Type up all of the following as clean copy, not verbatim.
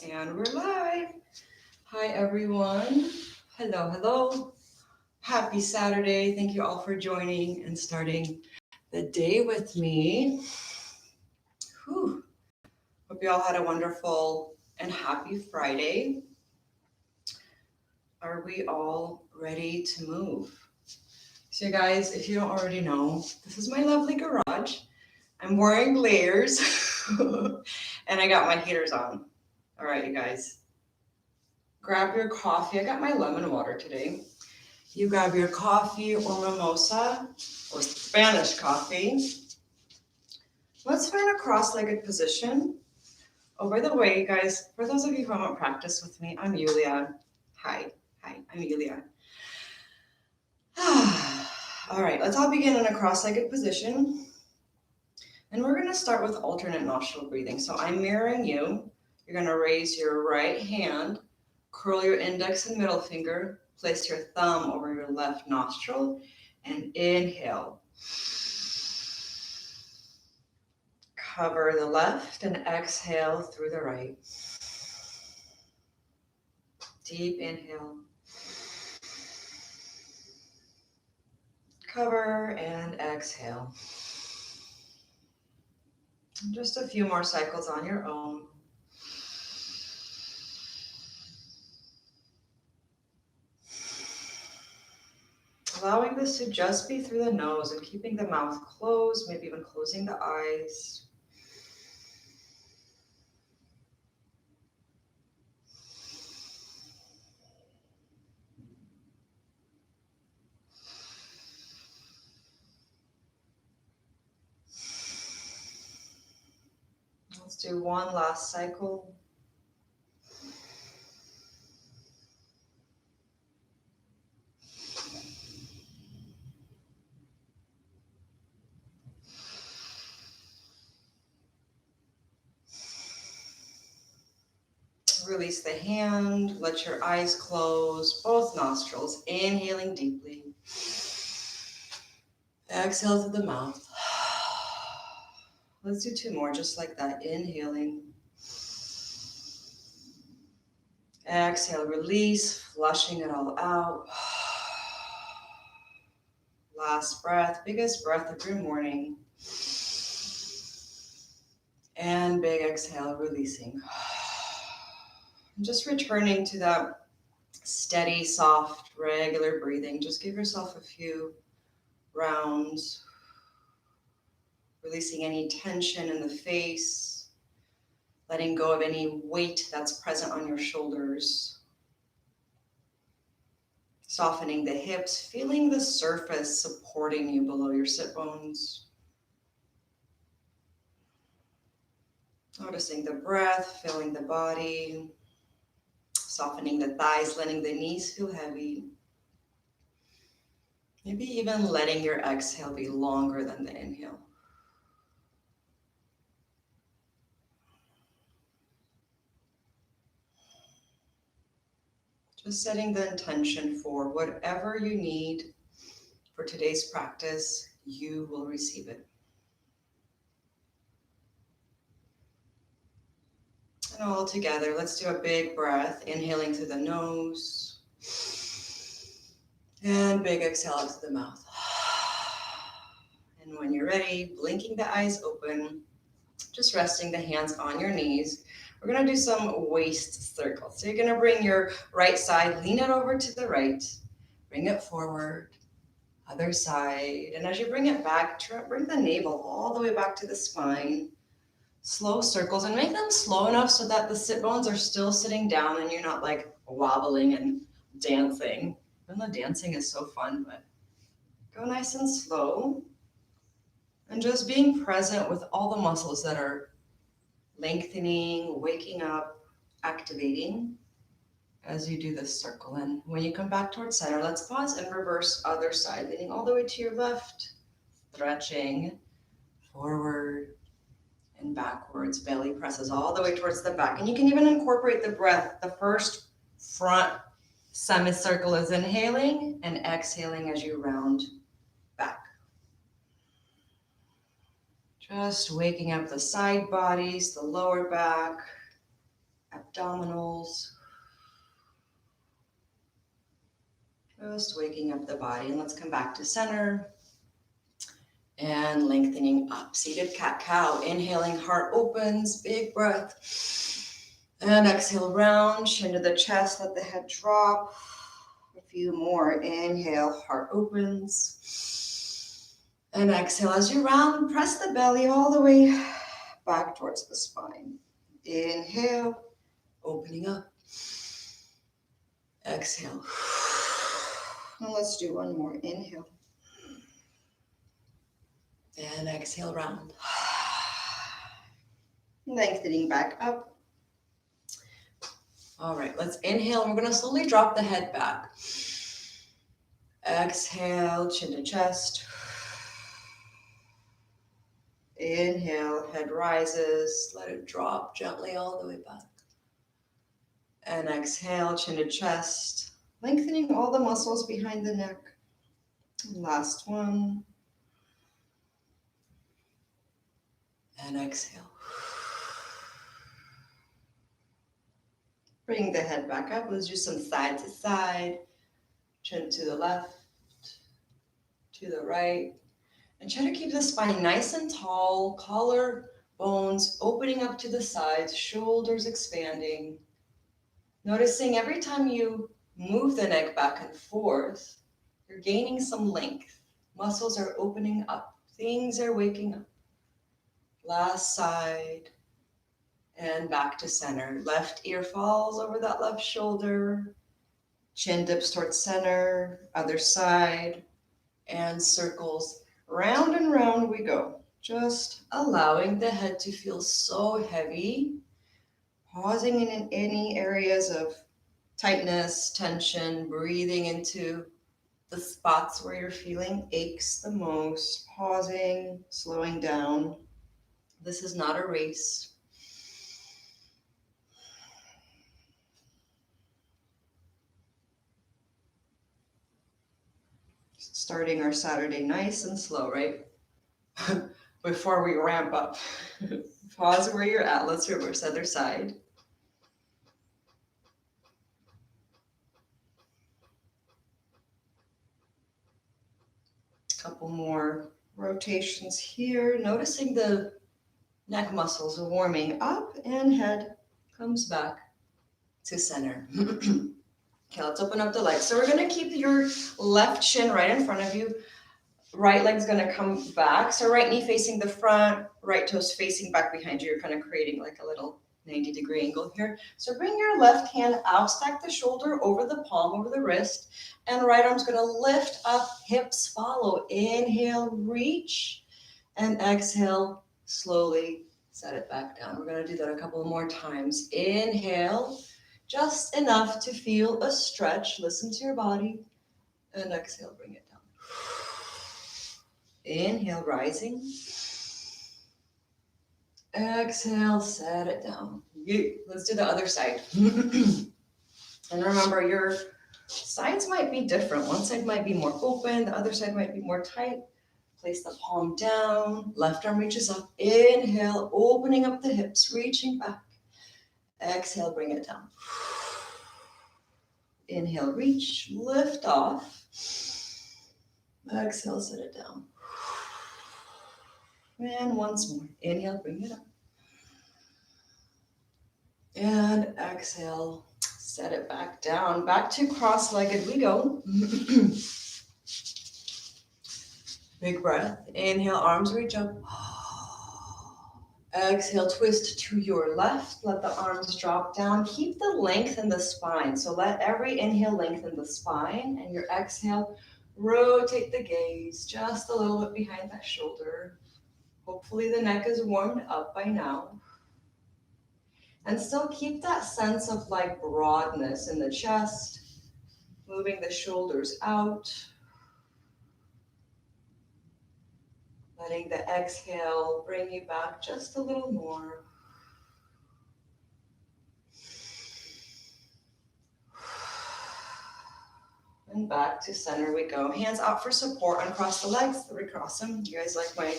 And we're live. Hi, everyone. Hello, hello. Happy Saturday. Thank you all for joining and starting the day with me. Whew. Hope you all had a wonderful and happy Friday. Are we all ready to move? So, guys, if you don't already know, this is my lovely garage. I'm wearing layers and I got my heaters on. All right, you guys, grab your coffee. I got my lemon water today. You grab your coffee or mimosa or Spanish coffee. Let's find a cross-legged position. Oh, by the way, guys, for those of you who haven't practiced with me, I'm Yuliya. Hi, I'm Yuliya. All right, let's all begin in a cross-legged position. And we're going to start with alternate nostril breathing. So I'm mirroring you. You're going to raise your right hand, curl your index and middle finger, place your thumb over your left nostril, and inhale. Cover the left and exhale through the right. Deep inhale. Cover and exhale. Just a few more cycles on your own. Allowing this to just be through the nose and keeping the mouth closed, maybe even closing the eyes. Let's do one last cycle. Release the hand, let your eyes close, both nostrils, inhaling deeply. Exhale through the mouth. Let's do two more, just like that. Inhaling. Exhale, release, flushing it all out. Last breath, biggest breath of your morning. And big exhale, releasing. Just returning to that steady, soft, regular breathing. Just give yourself a few rounds. Releasing any tension in the face. Letting go of any weight that's present on your shoulders. Softening the hips, feeling the surface supporting you below your sit bones. Noticing the breath, filling the body. Softening the thighs, letting the knees feel heavy. Maybe even letting your exhale be longer than the inhale. Just setting the intention for whatever you need for today's practice, you will receive it. And all together, let's do a big breath, inhaling through the nose. And big exhale out through the mouth. And when you're ready, blinking the eyes open, just resting the hands on your knees. We're going to do some waist circles. So you're going to bring your right side, lean it over to the right, bring it forward, other side. And as you bring it back, bring the navel all the way back to the spine. Slow circles, and make them slow enough so that the sit bones are still sitting down and you're not like wobbling and dancing. Even though dancing is so fun, but go nice and slow. And just being present with all the muscles that are lengthening, waking up, activating as you do this circle. And when you come back towards center, let's pause and reverse other side, leaning all the way to your left, stretching forward and backwards. Belly presses all the way towards the back. And you can even incorporate the breath. The first front semicircle is inhaling and exhaling as you round back. Just waking up the side bodies, the lower back. abdominals. Just waking up the body. And let's come back to center. And lengthening up. Seated cat-cow. Inhaling, heart opens, big breath. And exhale, round, chin to the chest, let the head drop. A few more. Inhale, heart opens. And exhale, as you round, press the belly all the way back towards the spine. Inhale, opening up. Exhale. Now let's do one more. Inhale. And exhale, round. Lengthening back up. All right, let's inhale. We're going to slowly drop the head back. Exhale, chin to chest. Inhale, head rises. Let it drop gently all the way back. And exhale, chin to chest. Lengthening all the muscles behind the neck. Last one. And exhale. Bring the head back up. Let's do some side to side. Chin to the left, to the right. And try to keep the spine nice and tall. Collar, bones opening up to the sides. Shoulders expanding. Noticing every time you move the neck back and forth, you're gaining some length. Muscles are opening up. Things are waking up. Last side. And back to center. Left ear falls over that left shoulder. Chin dips towards center. Other side. And circles. Round and round we go. Just allowing the head to feel so heavy. Pausing in any areas of tightness, tension. Breathing into the spots where you're feeling aches the most. Pausing. Slowing down. This is not a race. Starting our Saturday nice and slow, right? Before we ramp up. Pause where you're at. Let's reverse other side. Couple more rotations here. Noticing the neck muscles warming up and head comes back to center. Okay, let's open up the legs. So we're going to keep your left shin right in front of you. Right leg's going to come back. So right knee facing the front, right toes facing back behind you. You're kind of creating like a little 90-degree angle here. So bring your left hand out, stack the shoulder over the palm, over the wrist, and right arm's going to lift up, hips follow. Inhale, reach, and exhale, slowly set it back down. We're going to do that a couple more times. Inhale. Just enough to feel a stretch. Listen to your body. And exhale, bring it down. Inhale, rising. Exhale, set it down. Let's do the other side. And remember, your sides might be different. One side might be more open. The other side might be more tight. Place the palm down. Left arm reaches up. Inhale, opening up the hips, reaching back. Exhale, bring it down. Inhale, reach, lift off. Exhale, set it down. And once more. Inhale, bring it up. And exhale, set it back down. Back to cross-legged we go. Big breath. Inhale, arms reach up. Exhale, twist to your left. Let the arms drop down. Keep the length in the spine. So let every inhale lengthen the spine. And your exhale, rotate the gaze just a little bit behind that shoulder. Hopefully the neck is warmed up by now. And still keep that sense of like broadness in the chest. Moving the shoulders out. Letting the exhale bring you back just a little more. And back to center we go. Hands out for support. Uncross the legs. Recross them. You guys like my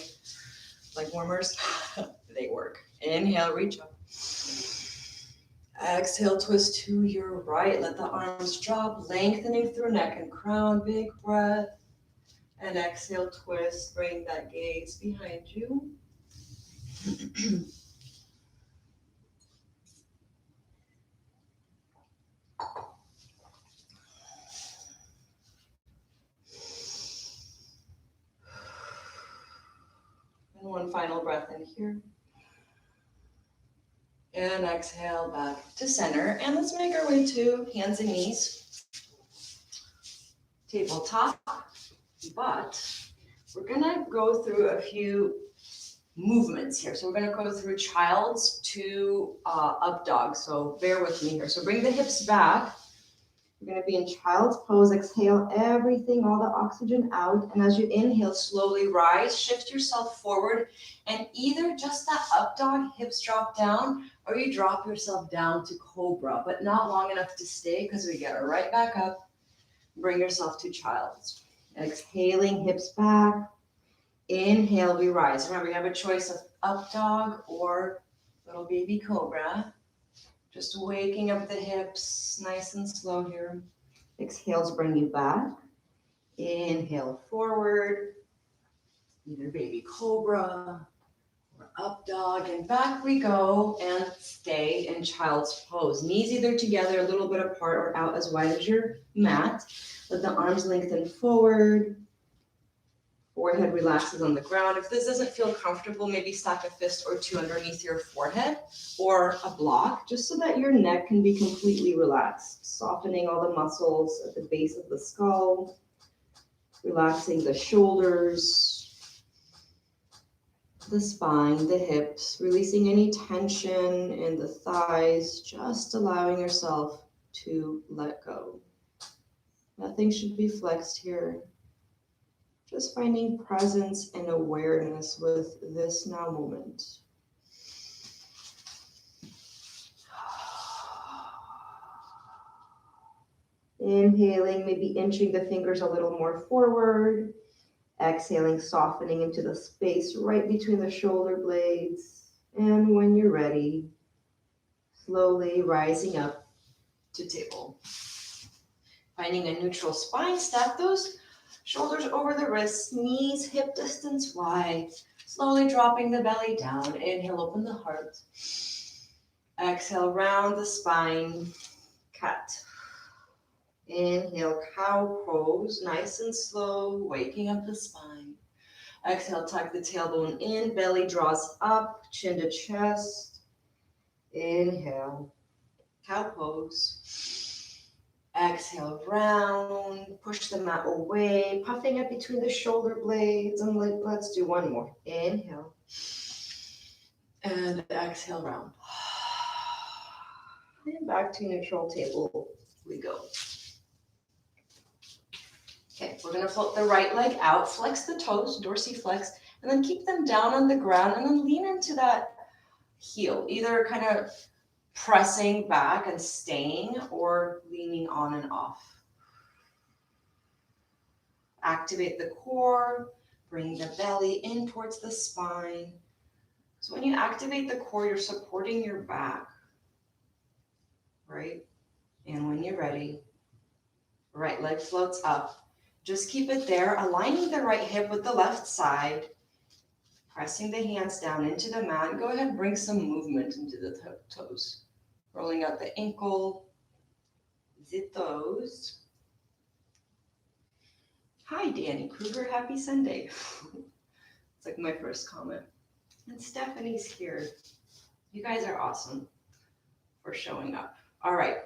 leg warmers? They work. Inhale, reach up. Exhale, twist to your right. Let the arms drop, lengthening through neck and crown. Big breath. And exhale, twist. Bring that gaze behind you. And one final breath in here. And exhale back to center. And let's make our way to hands and knees. Tabletop. But we're gonna go through a few movements here. So we're gonna go through child's to up dog. So bear with me here. So bring the hips back. You're gonna be in child's pose. Exhale everything, all the oxygen out. And as you inhale, slowly rise, shift yourself forward. And either just that up dog, hips drop down, or you drop yourself down to cobra, but not long enough to stay because we get it right back up. Bring yourself to child's. Exhaling, hips back. Inhale, we rise. Remember, you have a choice of up dog or little baby cobra. Just waking up the hips, nice and slow here. Exhales bring you back. Inhale forward, either baby cobra or up dog, and back we go, and stay in child's pose. Knees either together, a little bit apart, or out as wide as your mat. Let the arms lengthen forward. Forehead relaxes on the ground. If this doesn't feel comfortable, maybe stack a fist or two underneath your forehead or a block, just so that your neck can be completely relaxed. Softening all the muscles at the base of the skull, relaxing the shoulders, the spine, the hips, releasing any tension in the thighs, just allowing yourself to let go. Nothing should be flexed here. Just finding presence and awareness with this now moment. Inhaling, maybe inching the fingers a little more forward. Exhaling, softening into the space right between the shoulder blades. And when you're ready, slowly rising up to table. Finding a neutral spine, stack those shoulders over the wrists, knees hip distance wide. Slowly dropping the belly down. Inhale, open the heart. Exhale, round the spine, cat. Inhale, cow pose, nice and slow, waking up the spine. Exhale, tuck the tailbone in, belly draws up, chin to chest. Inhale, cow pose. Exhale, round, push the mat away, puffing up between the shoulder blades. And let's do one more. Inhale. And exhale, round. And back to neutral table we go. Okay, we're gonna float the right leg out, flex the toes, dorsiflex, and then keep them down on the ground, and then lean into that heel, either kind of pressing back and staying or leaning on and off. Activate the core, bring the belly in towards the spine. So when you activate the core, you're supporting your back, right? And when you're ready, right leg floats up. Just keep it there, aligning the right hip with the left side, pressing the hands down into the mat. Go ahead and bring some movement into the toes. Rolling out the ankle, the toes. Hi, Danny Kruger, happy Sunday. It's like my first comment. And Stephanie's here. You guys are awesome for showing up. All right.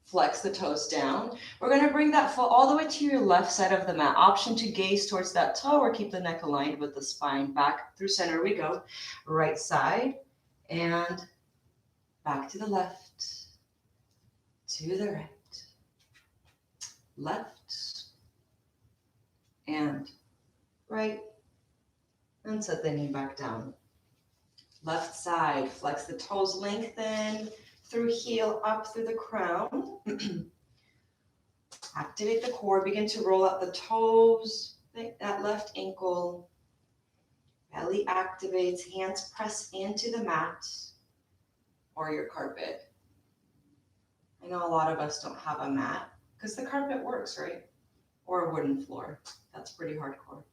Flex the toes down. We're going to bring that foot all the way to your left side of the mat. Option to gaze towards that toe or keep the neck aligned with the spine. Back through center we go. Right side and back to the left, to the right, left and right, and set the knee back down. Left side, flex the toes, lengthen through heel up through the crown. Activate the core, begin to roll out the toes, that left ankle. Belly activates, hands press into the mat or your carpet. I know a lot of us don't have a mat because the carpet works, right? Or a wooden floor. That's pretty hardcore.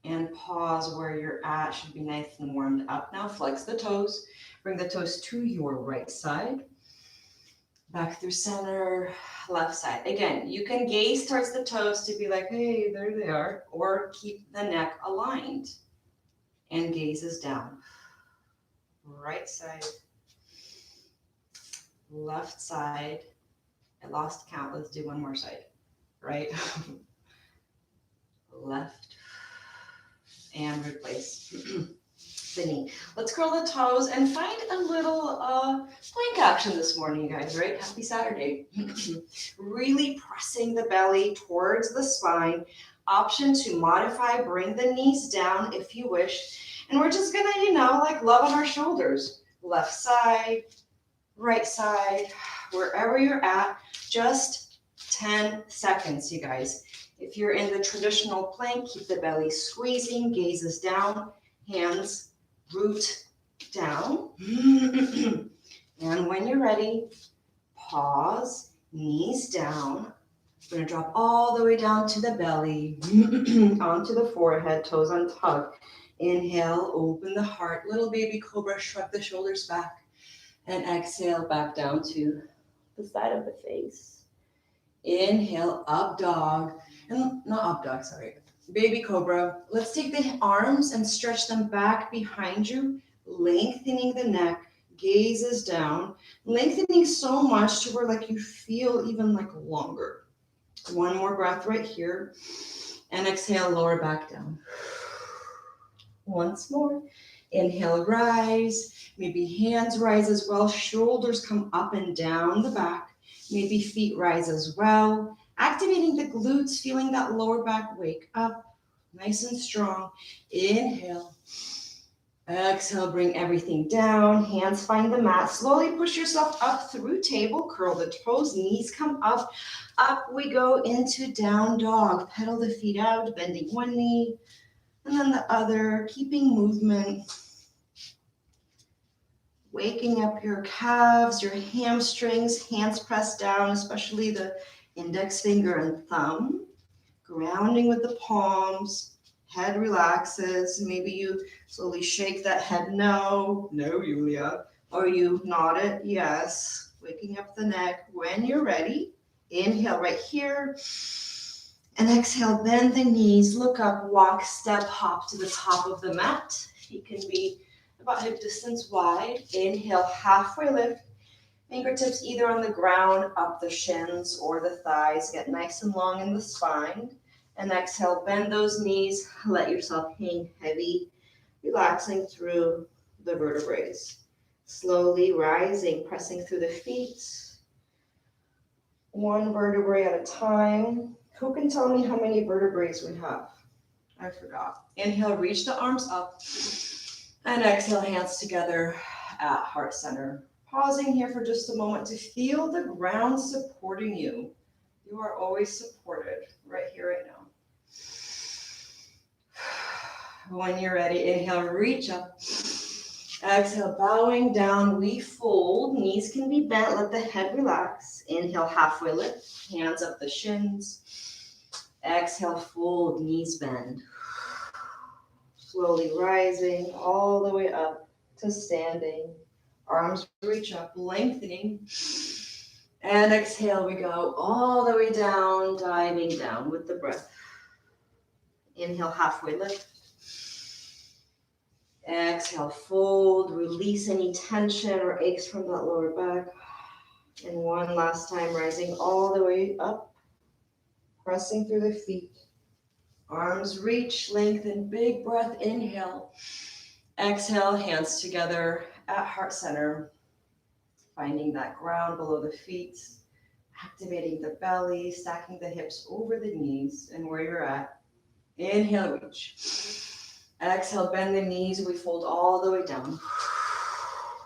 And pause where you're at. Should be nice and warmed up. Now flex the toes. Bring the toes to your right side. Back through center, left side. Again, you can gaze towards the toes to be like, hey, there they are. Or keep the neck aligned and gazes down. Right side, left side. I lost count. Let's do one more side. Right, left, and replace the knee. Let's curl the toes and find a little plank action this morning, you guys, right? Happy Saturday. Really pressing the belly towards the spine. Option to modify, bring the knees down if you wish. And we're just gonna, like love on our shoulders. Left side, right side, wherever you're at, just 10 seconds, you guys. If you're in the traditional plank, keep the belly squeezing, gazes down, hands root down. And when you're ready, pause, knees down. We're gonna drop all the way down to the belly, onto the forehead, toes untucked. Inhale, open the heart, little baby cobra, shrug the shoulders back. And exhale back down to the side of the face. Inhale, up dog, and not up dog, sorry. Baby cobra. Let's take the arms and stretch them back behind you, lengthening the neck, gazes down, lengthening so much to where like you feel even like longer. One more breath right here, and exhale, lower back down. Once more. Inhale, rise. Maybe hands rise as well. Shoulders come up and down the back. Maybe feet rise as well. Activating the glutes, feeling that lower back wake up. Nice and strong. Inhale. Exhale, bring everything down. Hands find the mat. Slowly push yourself up through table. Curl the toes. Knees come up. Up we go into down dog. Pedal the feet out, bending one knee and then the other, keeping movement. Waking up your calves, your hamstrings, hands pressed down, especially the index finger and thumb. Grounding with the palms, head relaxes. Maybe you slowly shake that head, no, Yuliya. Or you nod it, yes. Waking up the neck. When you're ready, inhale right here. And exhale, bend the knees, look up, walk, step, hop to the top of the mat. Feet can be about hip distance wide. Inhale, halfway lift. Fingertips either on the ground, up the shins or the thighs. Get nice and long in the spine. And exhale, bend those knees. Let yourself hang heavy, relaxing through the vertebrae. Slowly rising, pressing through the feet. One vertebrae at a time. Who can tell me how many vertebrae we have? I forgot. Inhale, reach the arms up. And exhale, hands together at heart center. Pausing here for just a moment to feel the ground supporting you. You are always supported right here, right now. When you're ready, inhale, reach up. Exhale, bowing down, we fold. Knees can be bent, let the head relax. Inhale, halfway lift, hands up the shins. Exhale, fold, knees bend. Slowly rising all the way up to standing. Arms reach up, lengthening. And exhale, we go all the way down, diving down with the breath. Inhale, halfway lift. Exhale, fold, release any tension or aches from that lower back. And one last time, rising all the way up, pressing through the feet. Arms reach, lengthen, big breath, inhale. Exhale, hands together at heart center. Finding that ground below the feet. Activating the belly, stacking the hips over the knees and where you're at. Inhale, reach. Exhale, bend the knees. We fold all the way down.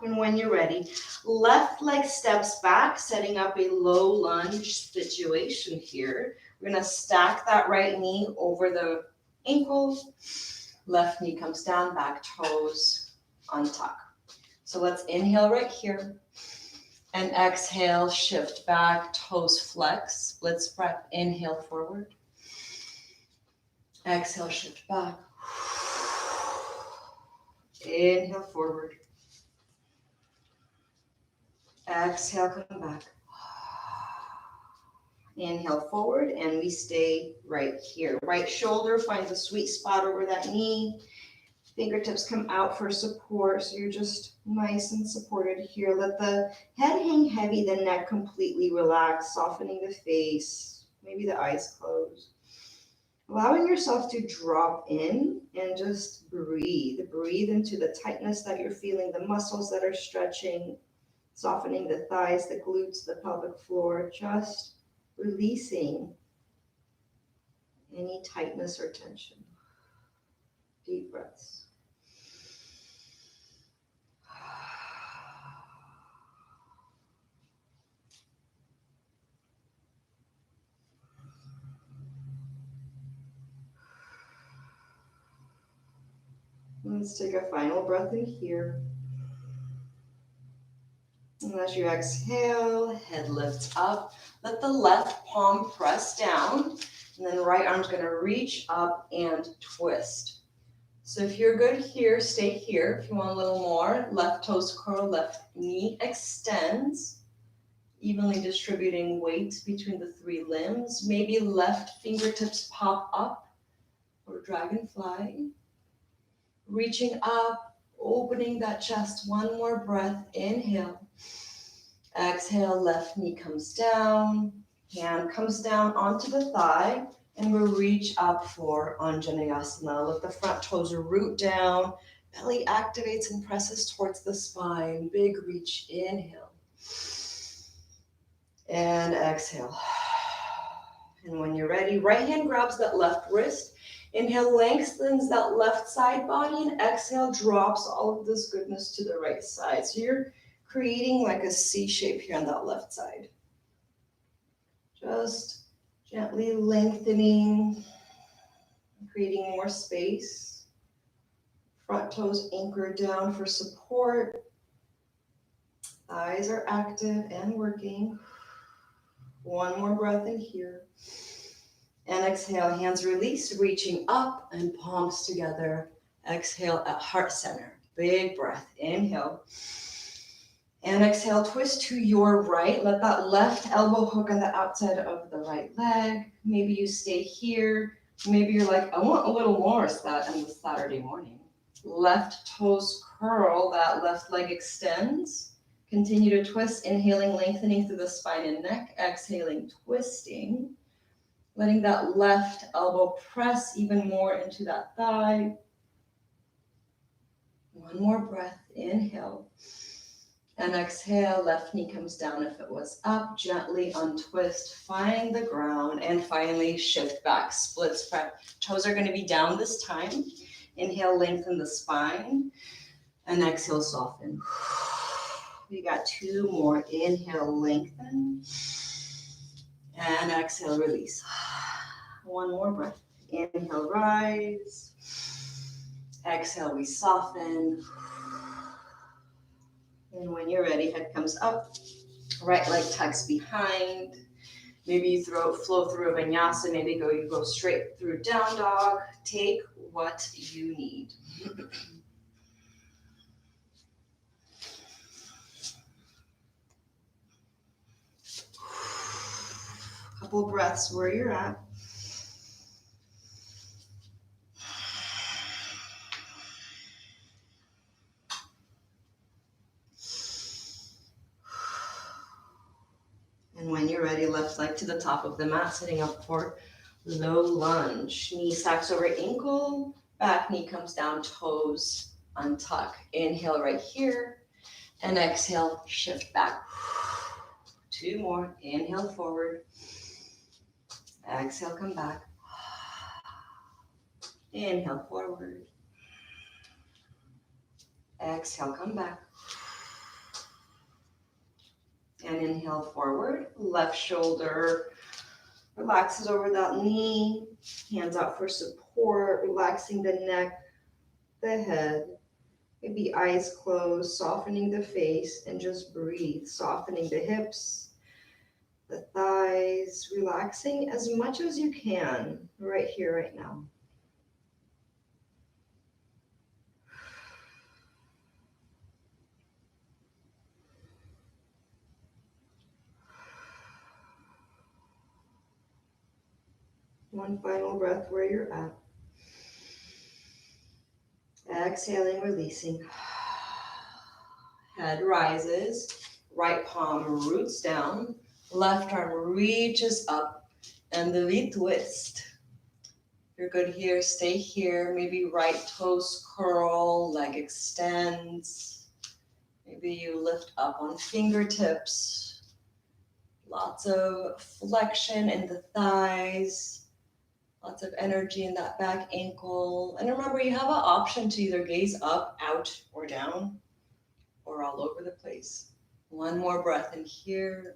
And when you're ready, left leg steps back, setting up a low lunge situation here. We're going to stack that right knee over the ankle. Left knee comes down, back toes untuck. So let's inhale right here. And exhale, shift back, toes flex, split spread, inhale forward. Exhale, shift back. Inhale forward. Exhale, come back. Inhale forward, and we stay right here. Right shoulder finds a sweet spot over that knee. Fingertips come out for support, so you're just nice and supported here. Let the head hang heavy, the neck completely relax, softening the face, maybe the eyes closed. Allowing yourself to drop in and just breathe. Breathe into the tightness that you're feeling, the muscles that are stretching, softening the thighs, the glutes, the pelvic floor, just releasing any tightness or tension. Deep breaths. Let's take a final breath in here. And as you exhale, head lifts up. Let the left palm press down, and then the right arm's going to reach up and twist. So if you're good here, stay here. If you want a little more, left toes curl, left knee extends, evenly distributing weight between the three limbs. Maybe left fingertips pop up or dragonfly. Reaching up, opening that chest. One more breath. Inhale. Exhale, left knee comes down. Hand comes down onto the thigh. And we'll reach up for Anjaneyasana. Let the front toes root down. Belly activates and presses towards the spine. Big reach. Inhale. And exhale. And when you're ready, right hand grabs that left wrist. Inhale, lengthens that left side body, and exhale, drops all of this goodness to the right side. So you're creating like a C shape here on that left side. Just gently lengthening, creating more space. Front toes anchored down for support. Thighs are active and working. One more breath in here. And exhale, hands release, reaching up and palms together. Exhale at heart center. Big breath. Inhale. And exhale, twist to your right. Let that left elbow hook on the outside of the right leg. Maybe you stay here. Maybe you're like, I want a little more on this Saturday morning. Left toes curl, that left leg extends. Continue to twist, inhaling, lengthening through the spine and neck. Exhaling, twisting. Letting that left elbow press even more into that thigh. One more breath, inhale. And exhale, left knee comes down if it was up. Gently untwist, find the ground, and finally shift back, split spread. Toes are going to be down this time. Inhale, lengthen the spine, and exhale, soften. We got two more. Inhale, lengthen, and exhale, release. One more breath. Inhale, rise. Exhale, we soften. And when you're ready, head comes up. Right leg tucks behind. Maybe you flow through a vinyasa. Maybe you go straight through down dog. Take what you need. Couple breaths where you're at. And when you're ready, left leg to the top of the mat, sitting up for low lunge. Knee stacks over ankle, back knee comes down, toes untuck. Inhale right here, and exhale, shift back. Two more. Inhale forward. Exhale, come back. Inhale forward. Exhale, come back. And inhale forward. Left shoulder relaxes over that knee. Hands out for support, relaxing the neck, the head. Maybe eyes closed, softening the face, and just breathe, softening the hips, the thighs, relaxing as much as you can right here, right now. One final breath where you're at. Exhaling, releasing. Head rises, right palm roots down, left arm reaches up, and the V twist. If you're good here, stay here. Maybe right toes curl, leg extends. Maybe you lift up on fingertips. Lots of flexion in the thighs. Lots of energy in that back ankle. And remember, you have an option to either gaze up, out, or down, or all over the place. One more breath in here.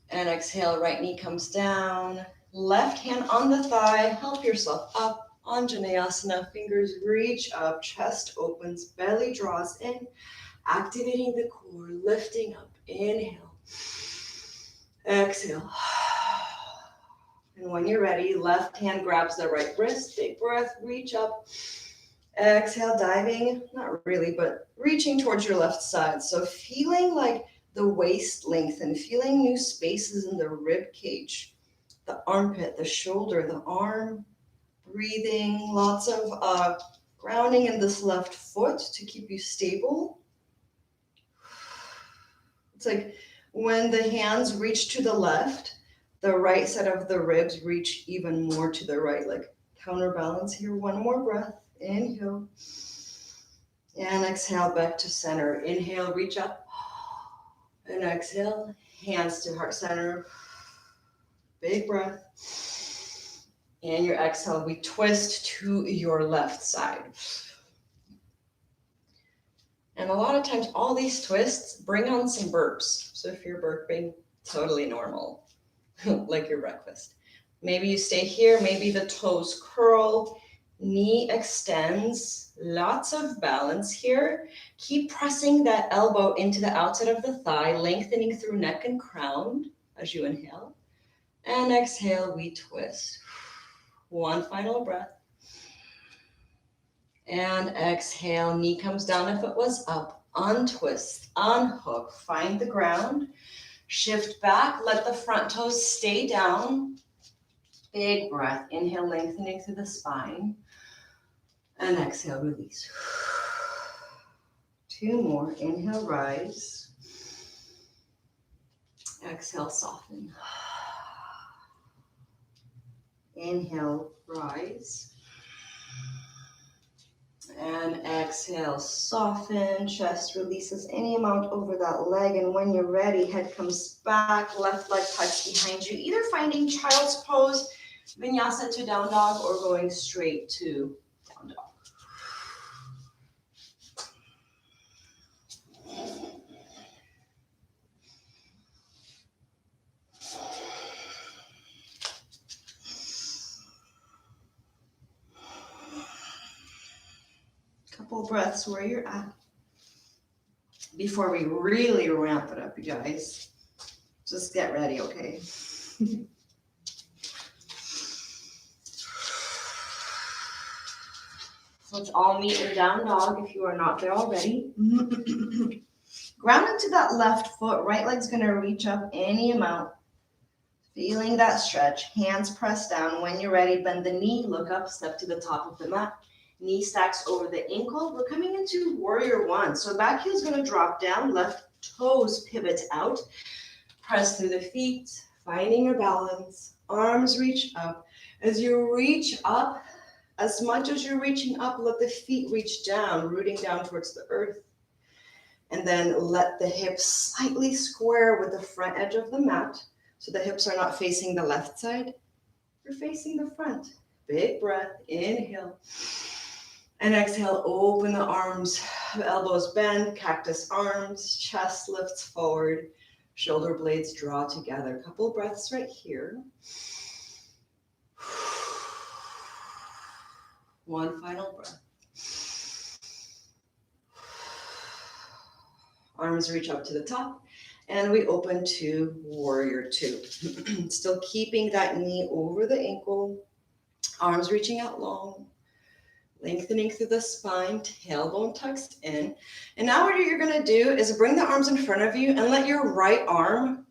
And exhale, right knee comes down. Left hand on the thigh, help yourself up. Anjaneyasana, fingers reach up, chest opens, belly draws in, activating the core, lifting up. Inhale. Exhale. And when you're ready, left hand grabs the right wrist, big breath, reach up. Exhale, diving, not really, but reaching towards your left side. So feeling like the waist lengthen, feeling new spaces in the rib cage, the armpit, the shoulder, the arm, breathing, lots of grounding in this left foot to keep you stable. It's like when the hands reach to the left, the right side of the ribs reach even more to the right, like counterbalance here. One more breath. Inhale. And exhale back to center. Inhale, reach up. And exhale, hands to heart center. Big breath. And your exhale, we twist to your left side. And a lot of times, all these twists bring on some burps. So if you're burping, totally normal. Like your breakfast. Maybe you stay here, maybe the toes curl, knee extends, lots of balance here. Keep pressing that elbow into the outside of the thigh, lengthening through neck and crown as you inhale. And exhale, we twist. One final breath. And exhale, knee comes down if it was up. Untwist, unhook, find the ground. Shift back, let the front toes stay down. Big breath, inhale, lengthening through the spine. And exhale, release. Two more, inhale, rise. Exhale, soften. Inhale, rise. And exhale, soften, chest releases any amount over that leg. And when you're ready, head comes back, left leg tucks behind you, either finding child's pose, vinyasa to down dog, or going straight to down dog. Couple breaths where you're at. Before we really ramp it up, you guys, just get ready, okay? Let's all meet in down dog if you are not there already. Ground into that left foot, right leg's gonna reach up any amount. Feeling that stretch, hands press down. When you're ready, bend the knee, look up, step to the top of the mat. Knee stacks over the ankle. We're coming into warrior one. So back heel's gonna drop down, left toes pivot out. Press through the feet, finding your balance. Arms reach up. As you reach up, as much as you're reaching up, let the feet reach down, rooting down towards the earth. And then let the hips slightly square with the front edge of the mat. So the hips are not facing the left side. You're facing the front. Big breath, inhale. And exhale, open the arms, elbows bend, cactus arms, chest lifts forward, shoulder blades draw together. Couple breaths right here. One final breath. Arms reach up to the top. And we open to warrior two. Still keeping that knee over the ankle. Arms reaching out long. Lengthening through the spine, tailbone tucks in. And now what you're gonna do is bring the arms in front of you and let your right arm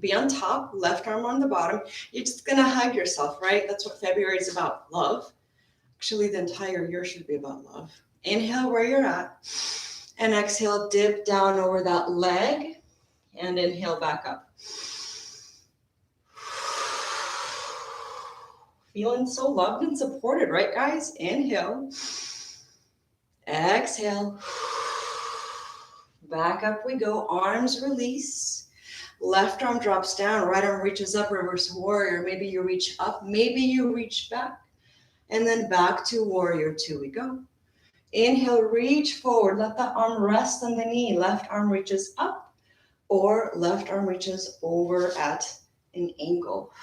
be on top, left arm on the bottom. You're just gonna hug yourself, right? That's what February is about, love. Actually, the entire year should be about love. Inhale where you're at. And exhale, dip down over that leg. And inhale back up. Feeling so loved and supported, right, guys? Inhale. Exhale. Back up we go. Arms release. Left arm drops down. Right arm reaches up. Reverse warrior. Maybe you reach up. Maybe you reach back. And then back to warrior two we go. Inhale, reach forward. Let the arm rest on the knee. Left arm reaches up. Or left arm reaches over at an angle.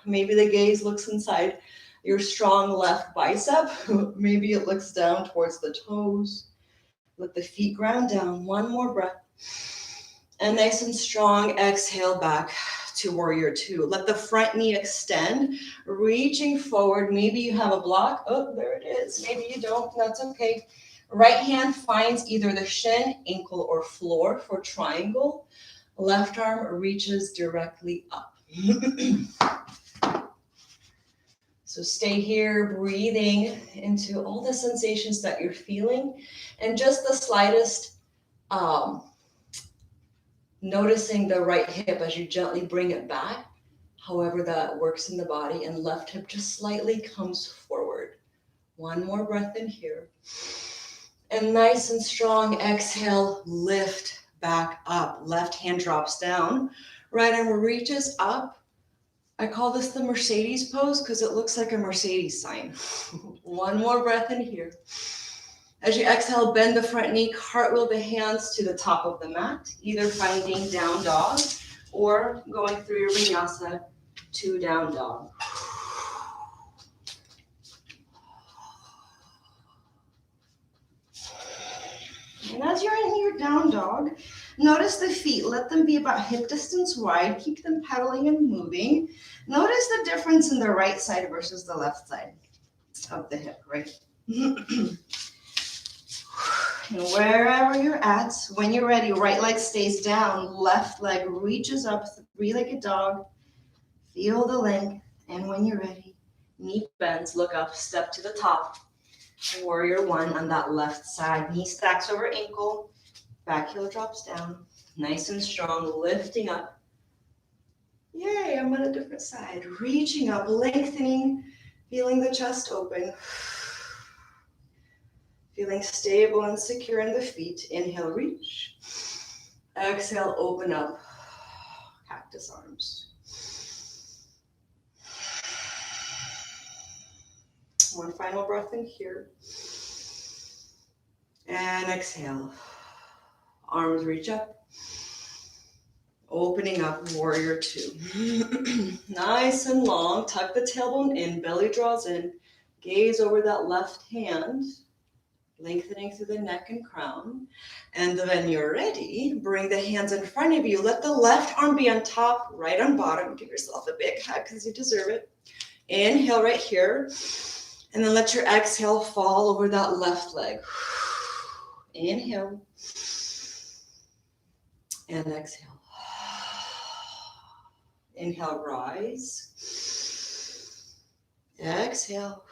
Maybe the gaze looks inside your strong left bicep. Maybe it looks down towards the toes. Let the feet ground down. One more breath. And nice and strong, exhale back to warrior two. Let the front knee extend, reaching forward. Maybe you have a block. Oh, there it is. Maybe you don't. That's okay. Right hand finds either the shin, ankle, or floor for triangle. Left arm reaches directly up. So stay here, breathing into all the sensations that you're feeling, and just the slightest noticing the right hip as you gently bring it back, however that works in the body, and left hip just slightly comes forward. One more breath in here. And nice and strong, exhale, lift back up. Left hand drops down. Right arm reaches up. I call this the Mercedes pose because it looks like a Mercedes sign. One more breath in here. As you exhale, bend the front knee, cartwheel the hands to the top of the mat, either finding down dog or going through your vinyasa to down dog. And as you're in your down dog, notice the feet. Let them be about hip distance wide. Keep them pedaling and moving. Notice the difference in the right side versus the left side of the hip, right? And wherever you're at, when you're ready, right leg stays down, left leg reaches up, three-legged dog. Feel the length. And when you're ready, knee bends, look up, step to the top. Warrior one on that left side. Knee stacks over ankle. Back heel drops down. Nice and strong. Lifting up. Yay, I'm on a different side. Reaching up, lengthening. Feeling the chest open. Feeling stable and secure in the feet. Inhale, reach. Exhale, open up. Cactus arms. One final breath in here. And exhale. Arms reach up. Opening up, warrior two. Nice and long. Tuck the tailbone in, belly draws in. Gaze over that left hand. Lengthening through the neck and crown. And when you're ready, bring the hands in front of you. Let the left arm be on top, right on bottom. Give yourself a big hug because you deserve it. Inhale right here. And then let your exhale fall over that left leg. Inhale. And exhale. Inhale, rise. Exhale.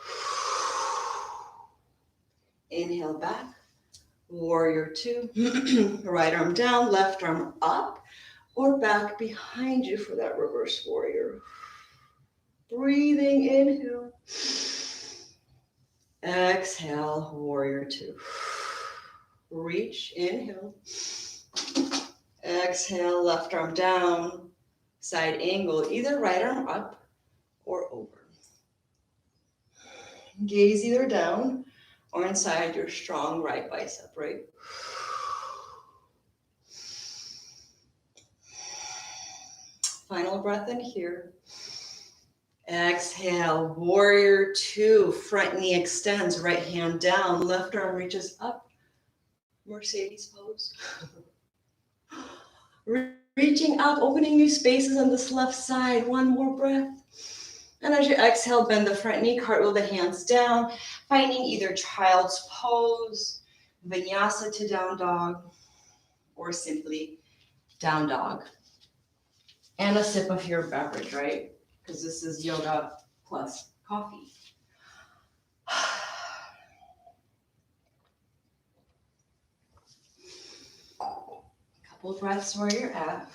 Inhale back. Warrior two. Right arm down, left arm up, or back behind you for that reverse warrior. Breathing, inhale. Exhale, warrior two. Reach, inhale. Exhale, left arm down, side angle, either right arm up or over. Gaze either down or inside your strong right bicep, right? Final breath in here. Exhale, warrior two, front knee extends, right hand down, left arm reaches up, Mercedes pose. Reaching up, opening new spaces on this left side. One more breath. And as you exhale, bend the front knee, cartwheel the hands down, finding either child's pose, vinyasa to down dog, or simply down dog. And a sip of your beverage, right? Because this is yoga plus coffee. Couple breaths where you're at.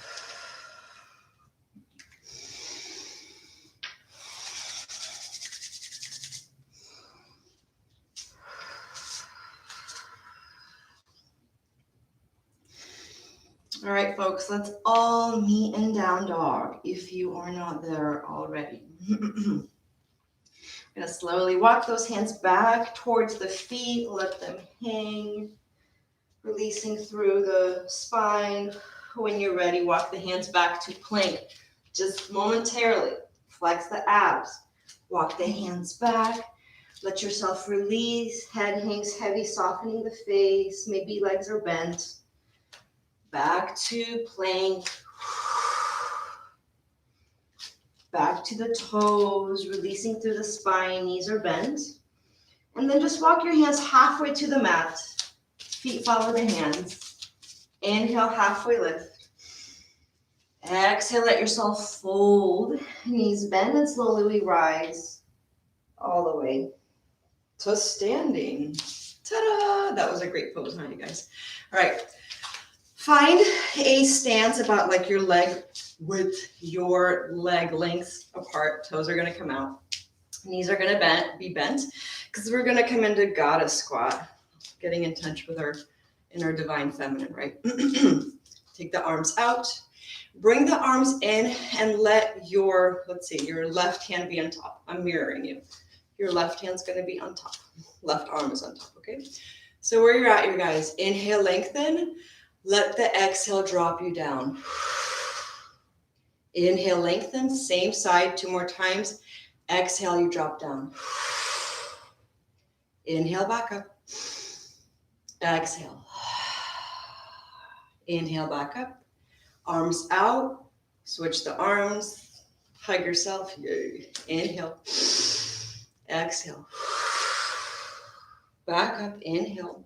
All right, folks, let's all meet in down dog if you are not there already. I'm gonna slowly walk those hands back towards the feet, let them hang, releasing through the spine. When you're ready, walk the hands back to plank. Just momentarily, flex the abs, walk the hands back, let yourself release, head hangs heavy, softening the face, maybe legs are bent. Back to plank, back to the toes, releasing through the spine, knees are bent. And then just walk your hands halfway to the mat, feet follow the hands. Inhale, halfway lift. Exhale, let yourself fold, knees bend, and slowly we rise all the way to standing. Ta-da! That was a great pose, huh, you guys? All right. Find a stance about like your leg with your leg lengths apart. Toes are going to come out. Knees are going to be bent because we're going to come into goddess squat, getting in touch with our inner divine feminine, right? Take the arms out. Bring the arms in and let your, let's see, your left hand be on top. I'm mirroring you. Your left hand's going to be on top. Left arm is on top, okay? So where you're at, you guys, inhale, lengthen. Let the exhale drop you down. Inhale, lengthen, same side, 2 more times. Exhale, you drop down. Inhale, back up. Exhale. Inhale, back up. Arms out. Switch the arms. Hug yourself. Yay. Inhale. Exhale. Back up. Inhale.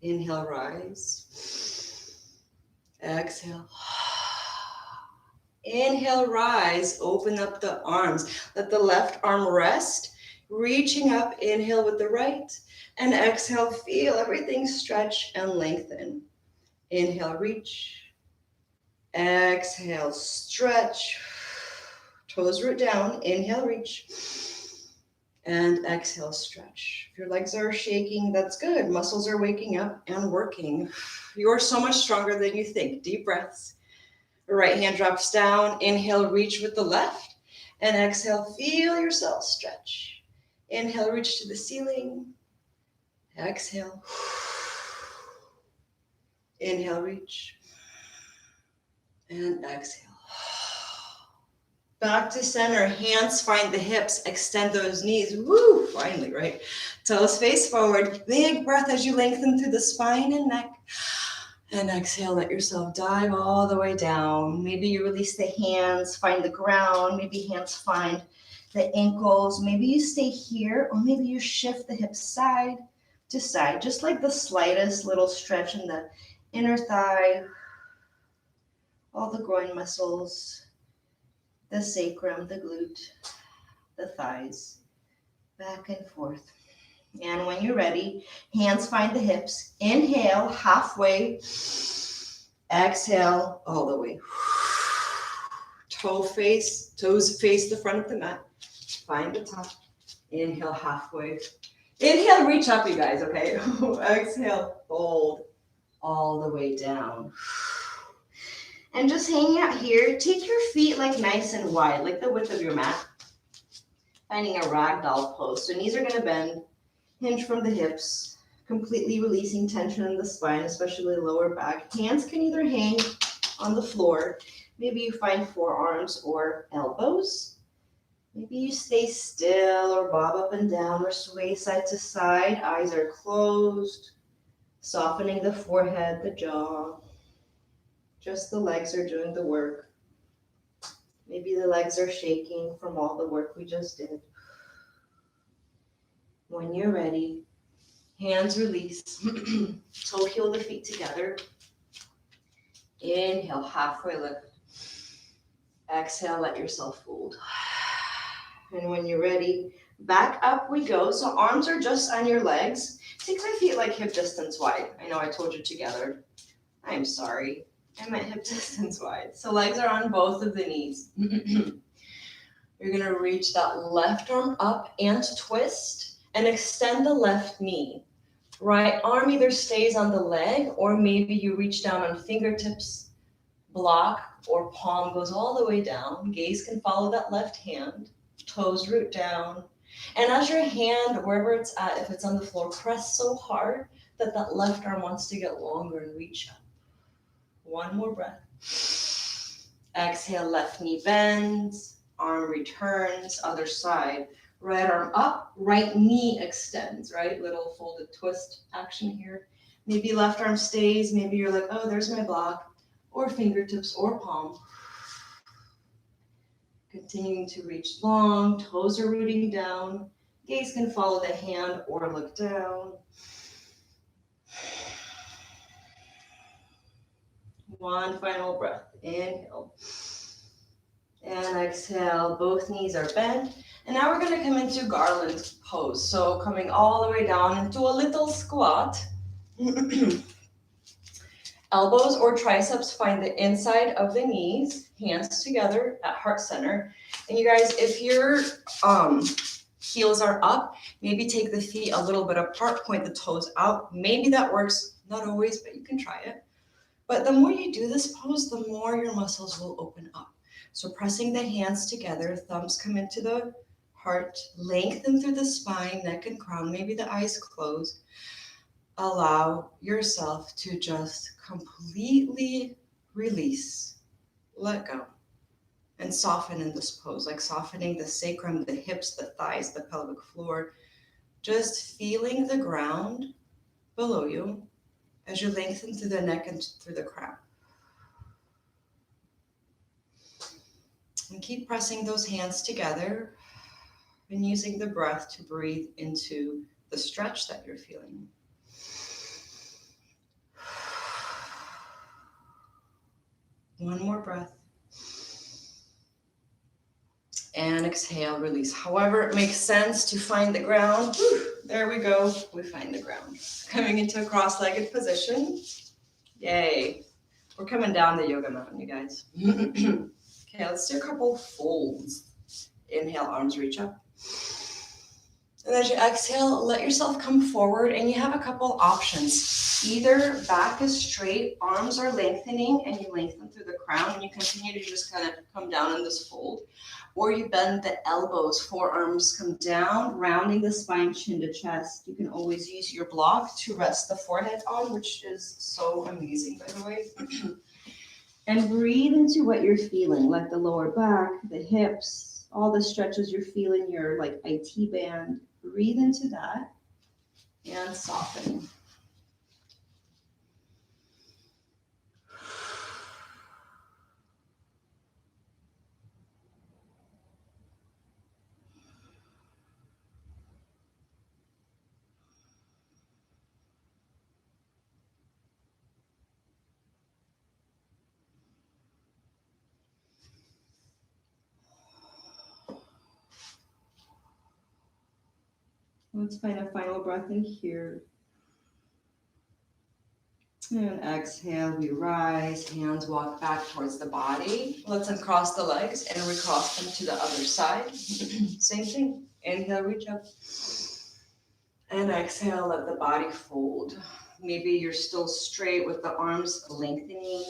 Inhale, rise. Exhale. Inhale, rise. Open up the arms. Let the left arm rest. Reaching up, inhale with the right. And exhale, feel everything stretch and lengthen. Inhale, reach. Exhale, stretch. Toes root down. Inhale, reach. And exhale, stretch. If your legs are shaking, that's good. Muscles are waking up and working. You're so much stronger than you think. Deep breaths. Right hand drops down. Inhale, reach with the left. And exhale, feel yourself stretch. Inhale, reach to the ceiling. Exhale. Inhale, reach. And exhale. Back to center, hands find the hips, extend those knees. Woo, finally, right? Toes face forward. Big breath as you lengthen through the spine and neck. And exhale, let yourself dive all the way down. Maybe you release the hands, find the ground. Maybe hands find the ankles. Maybe you stay here, or maybe you shift the hips side to side, just like the slightest little stretch in the inner thigh, all the groin muscles, the sacrum, the glute, the thighs, back and forth. And when you're ready, hands find the hips. Inhale, halfway. Exhale, all the way. Toes face the front of the mat. Find the top. Inhale, halfway. Inhale, reach up, you guys, okay? Exhale, fold all the way down. And just hanging out here, take your feet like nice and wide, like the width of your mat. Finding a ragdoll pose. So knees are going to bend, hinge from the hips, completely releasing tension in the spine, especially the lower back. Hands can either hang on the floor. Maybe you find forearms or elbows. Maybe you stay still or bob up and down or sway side to side. Eyes are closed. Softening the forehead, the jaw. Just the legs are doing the work. Maybe the legs are shaking from all the work we just did. When you're ready, hands release. Toe heel the feet together. Inhale, halfway lift. Exhale, let yourself fold. And when you're ready, back up we go. So arms are just on your legs. Take my feet like hip distance wide. I know I told you together. I'm sorry. I meant hip distance wide. So legs are on both of the knees. You're going to reach that left arm up and twist and extend the left knee. Right arm either stays on the leg or maybe you reach down on fingertips, block, or palm goes all the way down. Gaze can follow that left hand. Toes root down. And as your hand, wherever it's at, if it's on the floor, press so hard that that left arm wants to get longer and reach up. One more breath. Exhale, left knee bends, arm returns, other side. Right arm up, right knee extends, right? Little folded twist action here. Maybe left arm stays, maybe you're like, oh, there's my block, or fingertips or palm. Continuing to reach long, toes are rooting down. Gaze can follow the hand or look down. One final breath. Inhale. And exhale. Both knees are bent. And now we're going to come into garland pose. So coming all the way down into a little squat. Elbows or triceps find the inside of the knees, hands together at heart center. And you guys, if your heels are up, maybe take the feet a little bit apart, point the toes out. Maybe that works, not always, but you can try it. But the more you do this pose, the more your muscles will open up. So pressing the hands together, thumbs come into the heart, lengthen through the spine, neck and crown, maybe the eyes closed. Allow yourself to just completely release, let go, and soften in this pose, like softening the sacrum, the hips, the thighs, the pelvic floor, just feeling the ground below you as you lengthen through the neck and through the crown. And keep pressing those hands together and using the breath to breathe into the stretch that you're feeling. One more breath. And exhale, release. However it makes sense to find the ground. There we go. We find the ground. Coming into a cross-legged position. Yay. We're coming down the yoga mountain, you guys. Okay, let's do a couple folds. Inhale, arms reach up. And as you exhale, let yourself come forward and you have a couple options. Either back is straight, arms are lengthening, and you lengthen through the crown and you continue to just kind of come down in this fold. Or you bend the elbows, forearms come down, rounding the spine, chin to chest. You can always use your block to rest the forehead on, which is so amazing, by the way. And breathe into what you're feeling, like the lower back, the hips, all the stretches you're feeling, your like IT band. Breathe into that and soften. Let's find a final breath in here. And exhale, we rise, hands walk back towards the body. Let's uncross the legs and recross them to the other side. Same thing. Inhale, reach up. And exhale, let the body fold. Maybe you're still straight with the arms lengthening.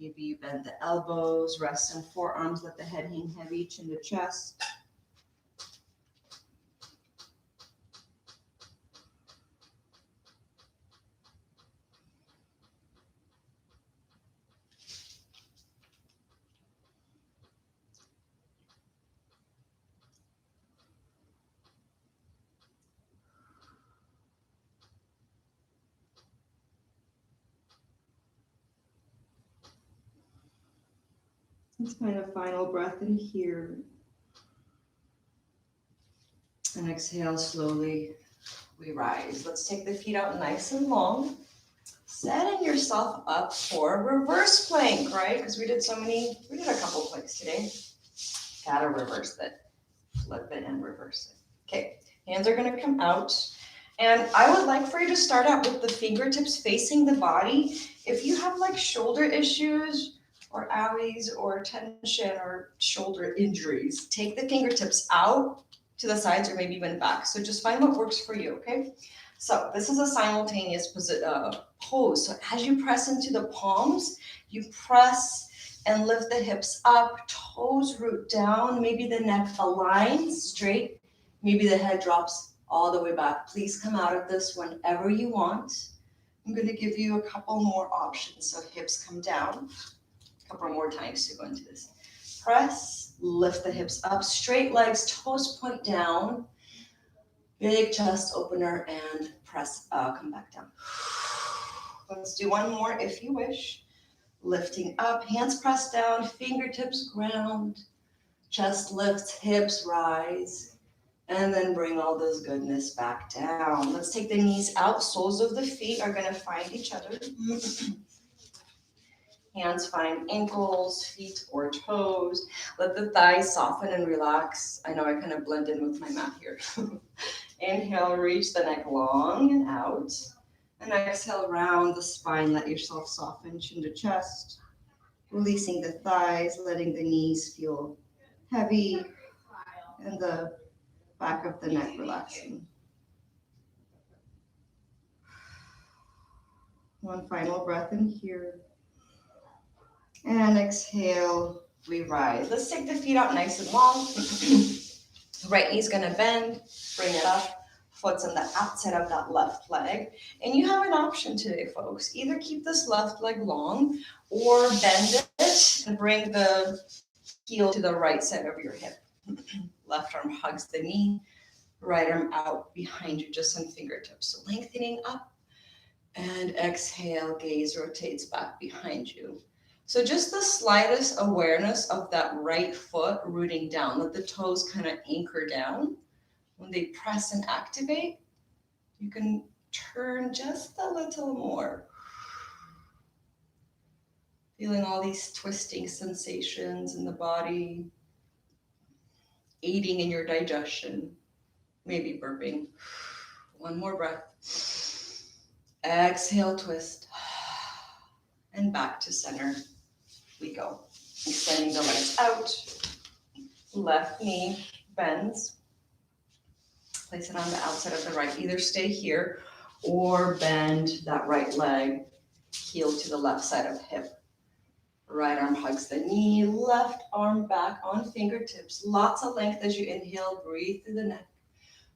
Maybe you bend the elbows, rest in forearms, let the head hang heavy, chin to chest. Let's find a final breath in here. And exhale slowly, we rise. Let's take the feet out nice and long. Setting yourself up for reverse plank, right? Because we did a couple planks today. Gotta reverse it. Flip it and reverse it. Okay, hands are gonna come out. And I would like for you to start out with the fingertips facing the body. If you have like shoulder issues or owies or tension or shoulder injuries, take the fingertips out to the sides or maybe even back. So just find what works for you, okay? So this is a simultaneous pose. So as you press into the palms, you press and lift the hips up, toes root down, maybe the neck aligns straight, maybe the head drops all the way back. Please come out of this whenever you want. I'm going to give you a couple more options. So hips come down, a couple more times to go into this. Press, lift the hips up, straight legs, toes point down, big chest opener, and press, come back down. Let's do one more if you wish. Lifting up, hands press down, fingertips ground, chest lifts, hips rise. And then bring all this goodness back down. Let's take the knees out. Soles of the feet are gonna find each other. Hands find ankles, feet or toes. Let the thighs soften and relax. I know I kind of blend in with my mat here. Inhale, reach the neck long and out. And exhale, round the spine. Let yourself soften, chin to chest. Releasing the thighs, letting the knees feel heavy. And the back of the neck relaxing. One final breath in here. And exhale, we rise. Let's take the feet out nice and long. Right knee's gonna bend, bring it up. Foot's on the outside of that left leg. And you have an option today, folks. Either keep this left leg long or bend it and bring the heel to the right side of your hip. Left arm hugs the knee, right arm out behind you, just on fingertips. So lengthening up and exhale, gaze rotates back behind you. So just the slightest awareness of that right foot rooting down. Let the toes kind of anchor down. When they press and activate, you can turn just a little more. Feeling all these twisting sensations in the body, aiding in your digestion, maybe burping. One more breath. Exhale, twist. And back to center we go. Extending the legs out. Left knee bends. Place it on the outside of the right. Either stay here or bend that right leg, heel to the left side of the hip. Right arm hugs the knee, left arm back on fingertips. Lots of length as you inhale, breathe through the neck.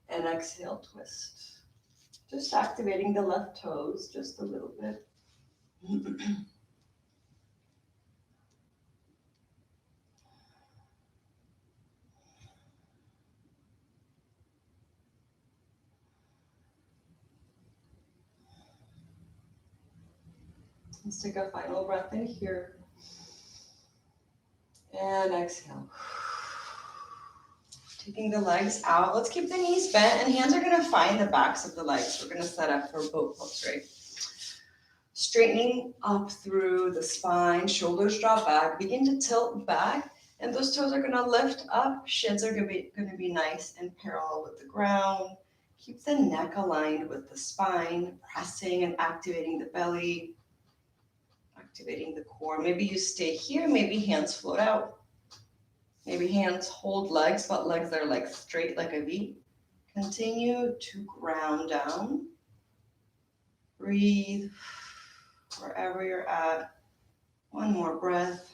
And exhale, twist. Just activating the left toes just a little bit. Let's take a final breath in here. And exhale. Taking the legs out. Let's keep the knees bent and hands are going to find the backs of the legs. We're going to set up for boat pose, right? Straightening up through the spine, shoulders drop back, begin to tilt back, and those toes are going to lift up. Shins are going to be nice and parallel with the ground. Keep the neck aligned with the spine, pressing and activating the belly. Activating the core. Maybe you stay here, maybe hands float out. Maybe hands hold legs, but legs that are like straight like a V. Continue to ground down. Breathe wherever you're at. One more breath.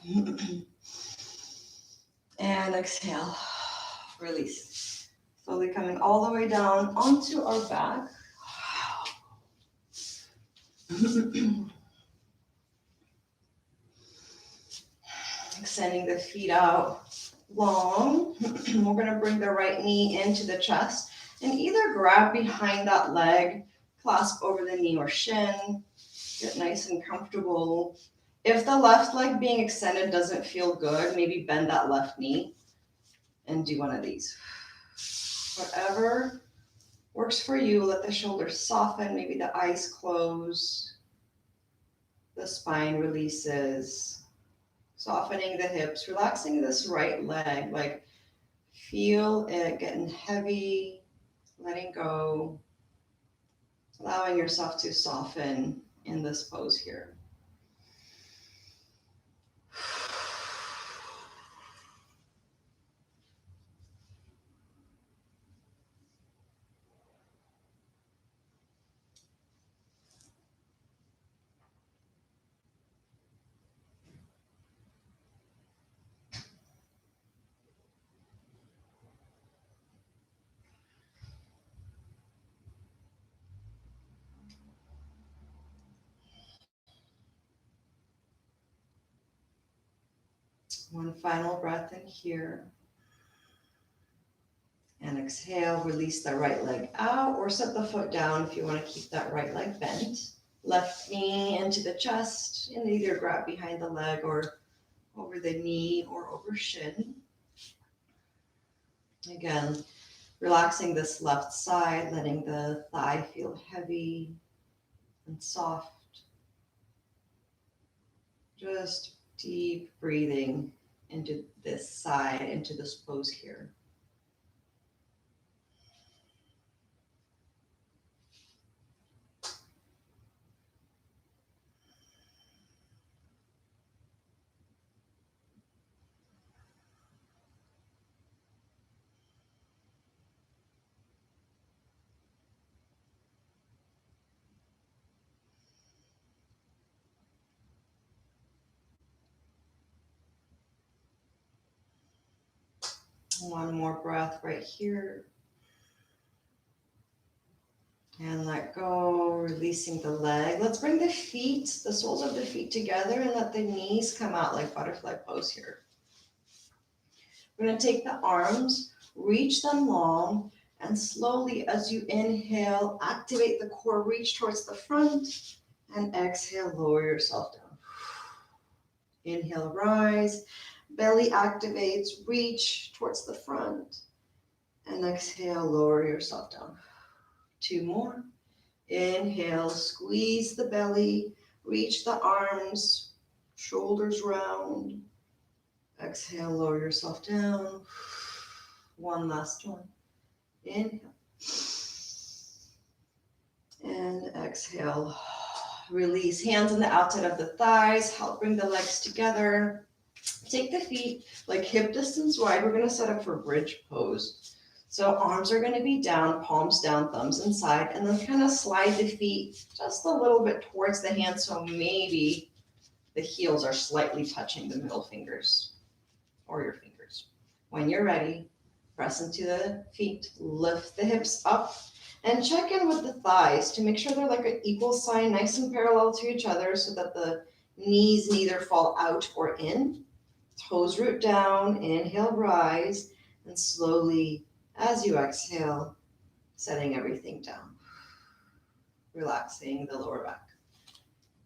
And exhale. Release. Slowly coming all the way down onto our back. Extending the feet out long. We're going to bring the right knee into the chest and either grab behind that leg, clasp over the knee or shin, get nice and comfortable, If the left leg being extended doesn't feel good, maybe bend that left knee and do one of these. Whatever works for you, let the shoulders soften, maybe the eyes close, the spine releases, softening the hips, relaxing this right leg, like feel it getting heavy, letting go, allowing yourself to soften in this pose here. One final breath in here. And exhale, release the right leg out or set the foot down if you want to keep that right leg bent. Left knee into the chest and either grab behind the leg or over the knee or over shin. Again, relaxing this left side, letting the thigh feel heavy and soft. Just deep breathing into this side, into this pose here. One more breath right here. And let go, releasing the leg. Let's bring the feet, the soles of the feet together and let the knees come out like butterfly pose here. We're going to take the arms, reach them long, and slowly as you inhale, activate the core, reach towards the front, and exhale, lower yourself down. Inhale, rise, belly activates, reach towards the front, and exhale, lower yourself down. 2 more. Inhale, squeeze the belly, reach the arms, shoulders round. Exhale, lower yourself down. One last one. Inhale. And exhale. Release. Hands on the outside of the thighs. Help bring the legs together. Take the feet like hip distance wide. We're going to set up for bridge pose. So arms are going to be down, palms down, thumbs inside, and then kind of slide the feet just a little bit towards the hands. So maybe the heels are slightly touching the middle fingers or your fingers. When you're ready, press into the feet, lift the hips up, and check in with the thighs to make sure they're like an equal sign, nice and parallel to each other so that the knees neither fall out or in. Toes root down, inhale, rise, and slowly, as you exhale, setting everything down. Relaxing the lower back.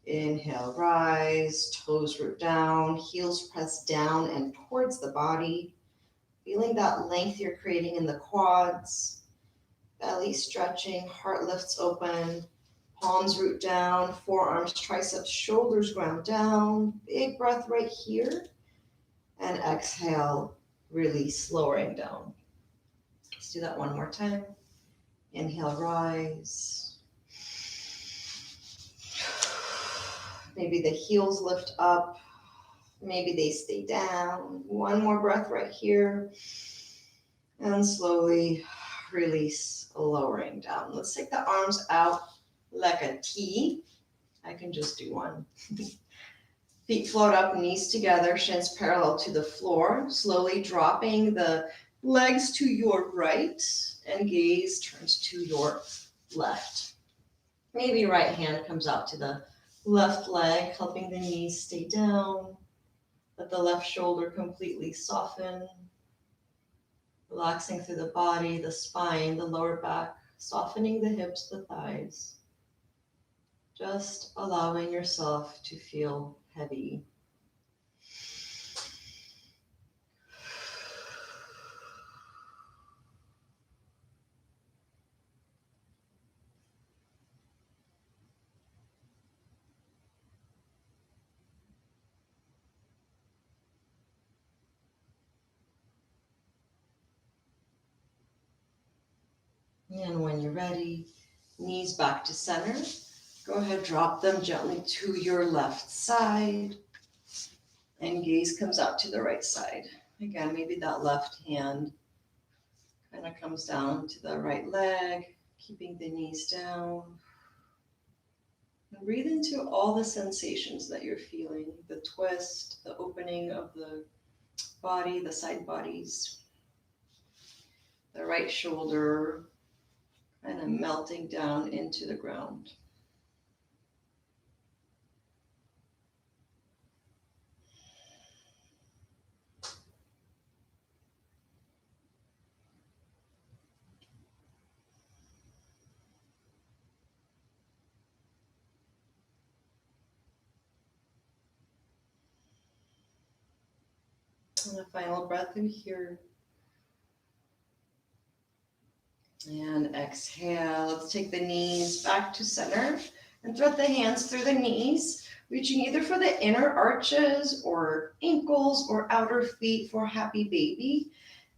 Inhale, rise, toes root down, heels press down and towards the body. Feeling that length you're creating in the quads. Belly stretching, heart lifts open, palms root down, forearms, triceps, shoulders ground down. Big breath right here. And exhale, release, lowering down. Let's do that one more time. Inhale, rise. Maybe the heels lift up. Maybe they stay down. One more breath right here. And slowly release, lowering down. Let's take the arms out like a T. I can just do one. Feet float up, knees together, shins parallel to the floor. Slowly dropping the legs to your right and gaze turns to your left. Maybe right hand comes out to the left leg, helping the knees stay down. Let the left shoulder completely soften. Relaxing through the body, the spine, the lower back, softening the hips, the thighs. Just allowing yourself to feel heavy. And when you're ready, knees back to center. Go ahead, drop them gently to your left side. And gaze comes out to the right side. Again, maybe that left hand kind of comes down to the right leg, keeping the knees down. And breathe into all the sensations that you're feeling, the twist, the opening of the body, the side bodies, the right shoulder, kind of melting down into the ground. And a final breath through here. And exhale. Let's take the knees back to center and thread the hands through the knees, reaching either for the inner arches or ankles or outer feet for happy baby.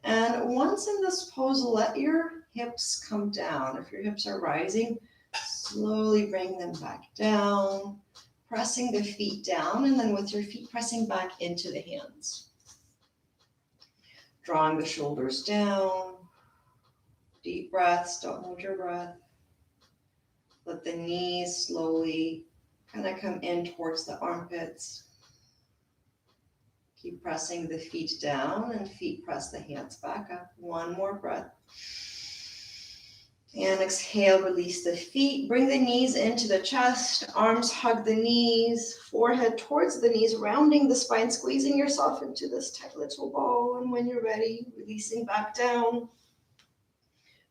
And once in this pose, let your hips come down. If your hips are rising, slowly bring them back down, pressing the feet down, and then with your feet pressing back into the hands. Drawing the shoulders down. Deep breaths, don't hold your breath. Let the knees slowly kind of come in towards the armpits. Keep pressing the feet down and feet press the hands back up. One more breath. And exhale, release the feet. Bring the knees into the chest. Arms hug the knees. Forehead towards the knees, rounding the spine, squeezing yourself into this tight little ball. And when you're ready, releasing back down.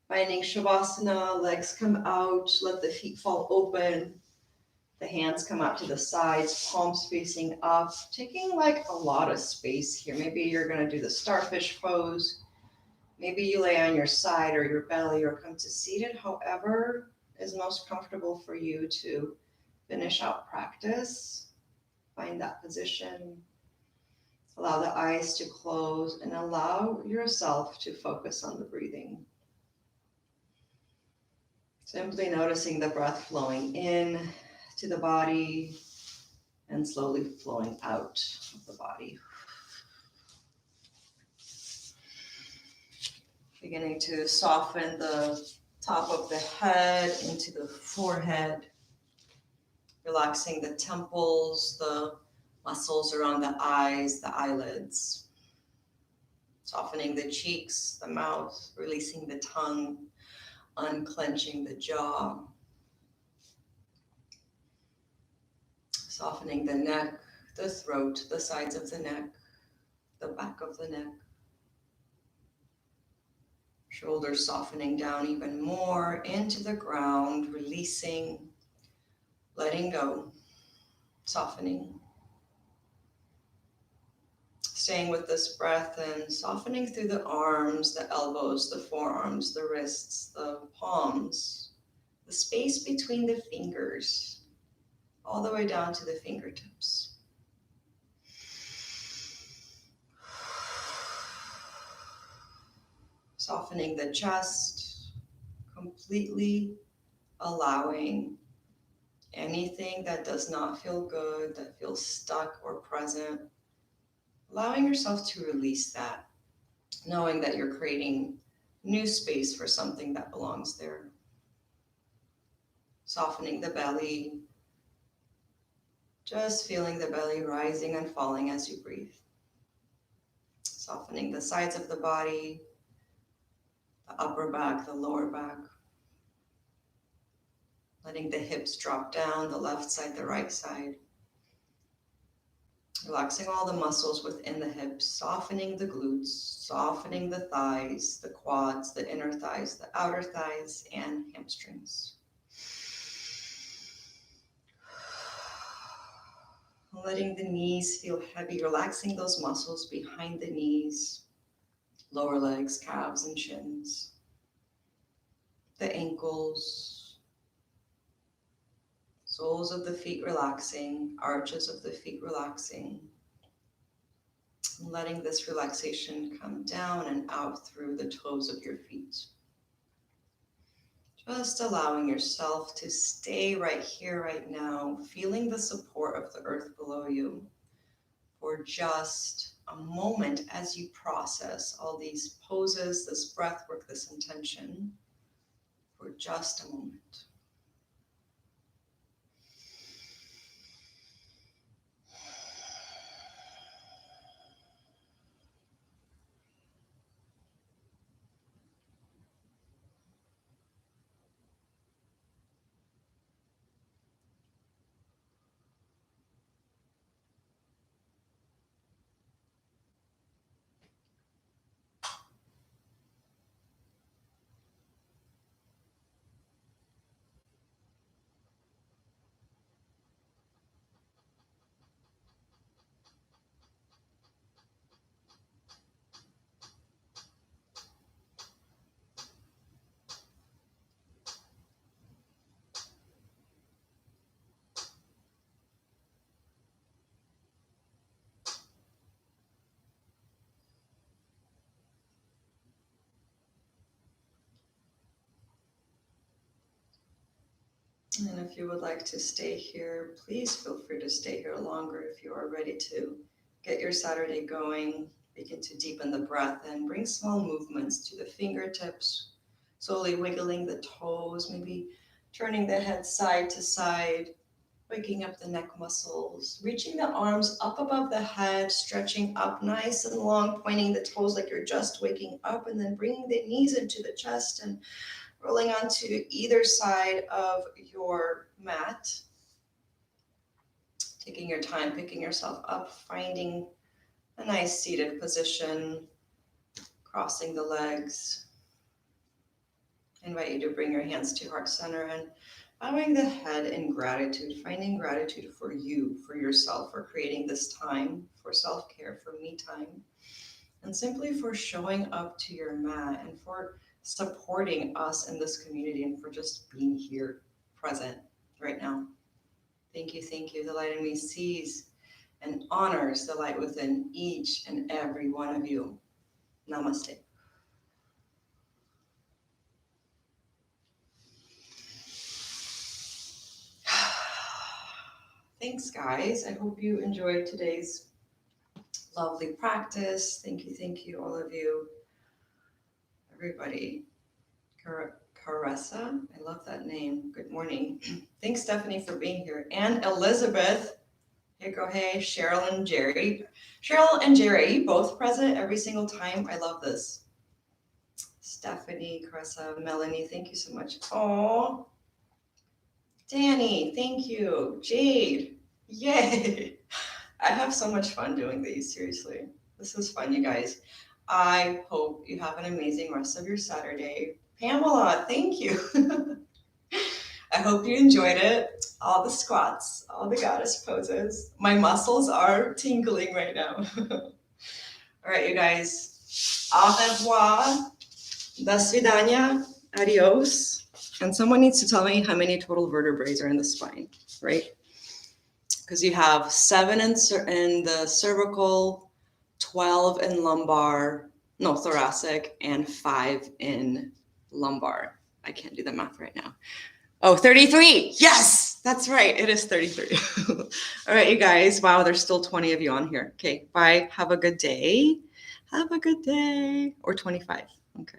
Finding Shavasana, legs come out, let the feet fall open. The hands come out to the sides, palms facing up, taking like a lot of space here. Maybe you're gonna do the starfish pose. Maybe you lay on your side or your belly or come to seated, however is most comfortable for you to finish out practice. Find that position. Allow the eyes to close and allow yourself to focus on the breathing. Simply noticing the breath flowing in to the body and slowly flowing out of the body. Beginning to soften the top of the head into the forehead. Relaxing the temples, the muscles around the eyes, the eyelids. Softening the cheeks, the mouth, releasing the tongue. Unclenching the jaw, softening the neck, the throat, the sides of the neck, the back of the neck. Shoulders softening down even more into the ground, releasing, letting go, softening. Staying with this breath and softening through the arms, the elbows, the forearms, the wrists, the palms, the space between the fingers, all the way down to the fingertips. Softening the chest, completely allowing anything that does not feel good, that feels stuck or present, allowing yourself to release that, knowing that you're creating new space for something that belongs there. Softening the belly, just feeling the belly rising and falling as you breathe. Softening the sides of the body, the upper back, the lower back. Letting the hips drop down, the left side, the right side. Relaxing all the muscles within the hips, softening the glutes, softening the thighs, the quads, the inner thighs, the outer thighs, and hamstrings. Letting the knees feel heavy, relaxing those muscles behind the knees, lower legs, calves, and shins, the ankles, soles of the feet relaxing, arches of the feet relaxing. Letting this relaxation come down and out through the toes of your feet. Just allowing yourself to stay right here, right now, feeling the support of the earth below you for just a moment as you process all these poses, this breath work, this intention, for just a moment. And if you would like to stay here, please feel free to stay here longer if you are ready to get your Saturday going. Begin to deepen the breath and bring small movements to the fingertips, slowly wiggling the toes, maybe turning the head side to side, waking up the neck muscles, reaching the arms up above the head, stretching up nice and long, pointing the toes like you're just waking up, and then bringing the knees into the chest and rolling onto either side of your mat. Taking your time, picking yourself up, finding a nice seated position, crossing the legs. I invite you to bring your hands to heart center and bowing the head in gratitude, finding gratitude for you, for yourself, for creating this time, for self-care, for me time, and simply for showing up to your mat and for supporting us in this community and for just being here, present right now. Thank you, thank you. The light in me sees and honors the light within each and every one of you. Namaste. Thanks, guys. I hope you enjoyed today's lovely practice. Thank you, all of you. Everybody. Caressa, I love that name. Good morning. Thanks, Stephanie, for being here. And Elizabeth. Hey, go hey. Cheryl and Jerry. Cheryl and Jerry, are you both present every single time? I love this. Stephanie, Caressa, Melanie, thank you so much. Oh, Danny, thank you. Jade, yay. I have so much fun doing these, seriously. This is fun, you guys. I hope you have an amazing rest of your Saturday. Pamela, thank you. I hope you enjoyed it. All the squats, all the goddess poses. My muscles are tingling right now. All right, you guys. Au revoir. Do svidania. Adios. And someone needs to tell me how many total vertebrae are in the spine, right? Because you have 7 in the cervical, 12 in thoracic, and 5 in lumbar. I can't do the math right now. Oh, 33. Yes, that's right. It is 33. All right, you guys. Wow, there's still 20 of you on here. Okay, bye. Have a good day. Have a good day. Or 25. Okay.